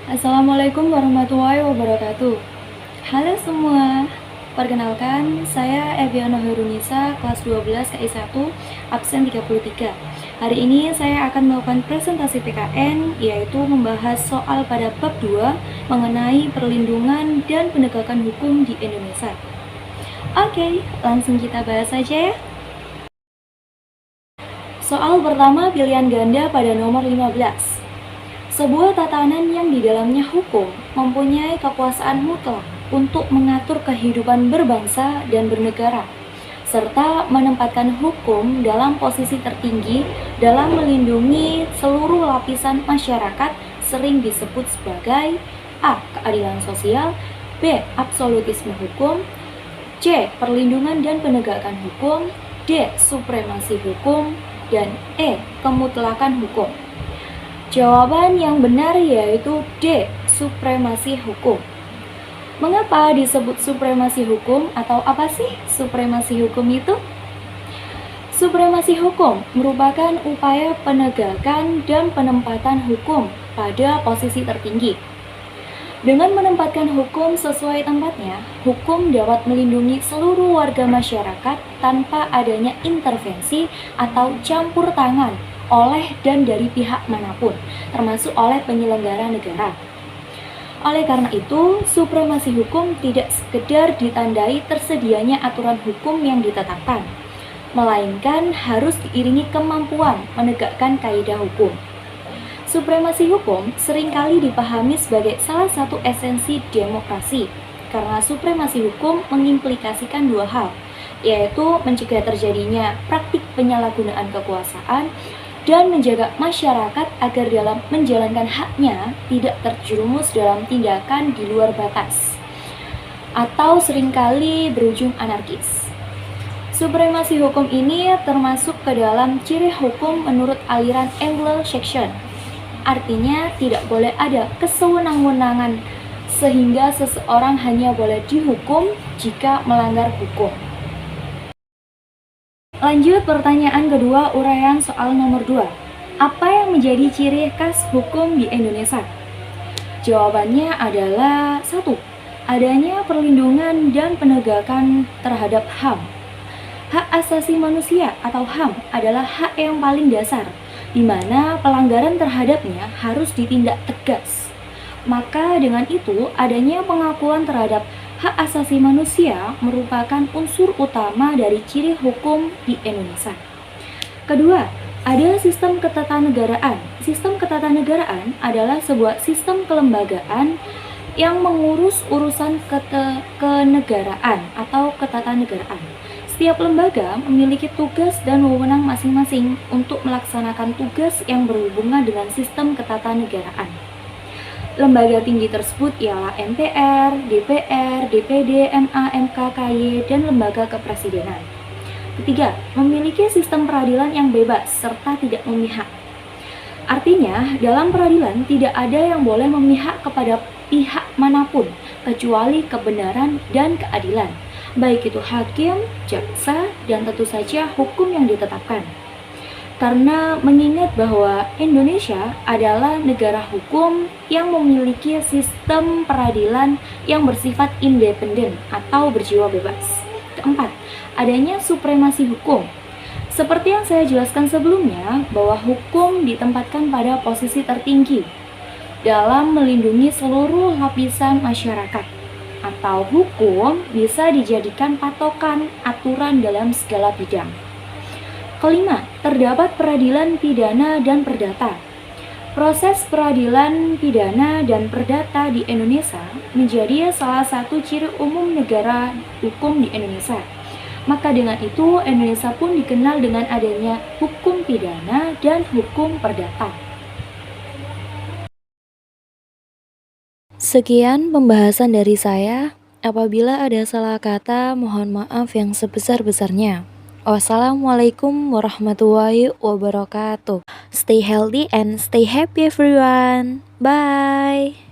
Assalamualaikum warahmatullahi wabarakatuh. Halo semua, perkenalkan saya Eviana Herunisa, kelas 12 KI1, absen 33. Hari ini saya akan melakukan presentasi PKN, yaitu membahas soal pada bab 2 mengenai perlindungan dan penegakan hukum di Indonesia. Oke, langsung kita bahas saja ya. Soal pertama pilihan ganda pada nomor 15. Sebuah tatanan yang di dalamnya hukum mempunyai kekuasaan mutlak untuk mengatur kehidupan berbangsa dan bernegara, serta menempatkan hukum dalam posisi tertinggi dalam melindungi seluruh lapisan masyarakat sering disebut sebagai A. Keadilan sosial, B. Absolutisme hukum, C. Perlindungan dan penegakan hukum, D. Supremasi hukum, dan E. Kemutlakan hukum. Jawaban yang benar yaitu D. Supremasi hukum. Mengapa disebut supremasi hukum atau apa sih supremasi hukum itu? Supremasi hukum merupakan upaya penegakan dan penempatan hukum pada posisi tertinggi. Dengan menempatkan hukum sesuai tempatnya, hukum dapat melindungi seluruh warga masyarakat tanpa adanya intervensi atau campur tangan oleh dan dari pihak manapun, termasuk oleh penyelenggara negara. Oleh karena itu, supremasi hukum tidak sekedar ditandai tersedianya aturan hukum yang ditetapkan, melainkan harus diiringi kemampuan menegakkan kaidah hukum. Supremasi hukum seringkali dipahami sebagai salah satu esensi demokrasi, karena supremasi hukum mengimplikasikan dua hal, yaitu mencegah terjadinya praktik penyalahgunaan kekuasaan dan menjaga masyarakat agar dalam menjalankan haknya tidak terjerumus dalam tindakan di luar batas, atau seringkali berujung anarkis. Supremasi hukum ini termasuk ke dalam ciri hukum menurut aliran Anglo-Saxon. Artinya tidak boleh ada kesewenang-wenangan sehingga seseorang hanya boleh dihukum jika melanggar hukum. Lanjut pertanyaan kedua uraian soal nomor 2. Apa yang menjadi ciri khas hukum di Indonesia? Jawabannya adalah 1. Adanya perlindungan dan penegakan terhadap HAM. Hak asasi manusia atau HAM adalah hak yang paling dasar, di mana pelanggaran terhadapnya harus ditindak tegas. Maka dengan itu, adanya pengakuan terhadap hak asasi manusia merupakan unsur utama dari ciri hukum di Indonesia. Kedua, ada sistem ketatanegaraan. Sistem ketatanegaraan adalah sebuah sistem kelembagaan yang mengurus urusan kenegaraan atau ketatanegaraan. Setiap lembaga memiliki tugas dan wewenang masing-masing untuk melaksanakan tugas yang berhubungan dengan sistem ketatanegaraan. Lembaga tinggi tersebut ialah MPR, DPR, DPD, MA, MK, KY, dan lembaga kepresidenan. Ketiga, memiliki sistem peradilan yang bebas serta tidak memihak. Artinya, dalam peradilan tidak ada yang boleh memihak kepada pihak manapun kecuali kebenaran dan keadilan, baik itu hakim, jaksa, dan tentu saja hukum yang ditetapkan. Karena mengingat bahwa Indonesia adalah negara hukum yang memiliki sistem peradilan yang bersifat independen atau berjiwa bebas. Keempat, adanya supremasi hukum. Seperti yang saya jelaskan sebelumnya, bahwa hukum ditempatkan pada posisi tertinggi dalam melindungi seluruh lapisan masyarakat, atau hukum bisa dijadikan patokan aturan dalam segala bidang. Kelima, terdapat peradilan pidana dan perdata. Proses peradilan pidana dan perdata di Indonesia menjadi salah satu ciri umum negara hukum di Indonesia. Maka dengan itu, Indonesia pun dikenal dengan adanya hukum pidana dan hukum perdata. Sekian pembahasan dari saya. Apabila ada salah kata, mohon maaf yang sebesar-besarnya. Wassalamualaikum warahmatullahi wabarakatuh. Stay healthy and stay happy everyone. Bye.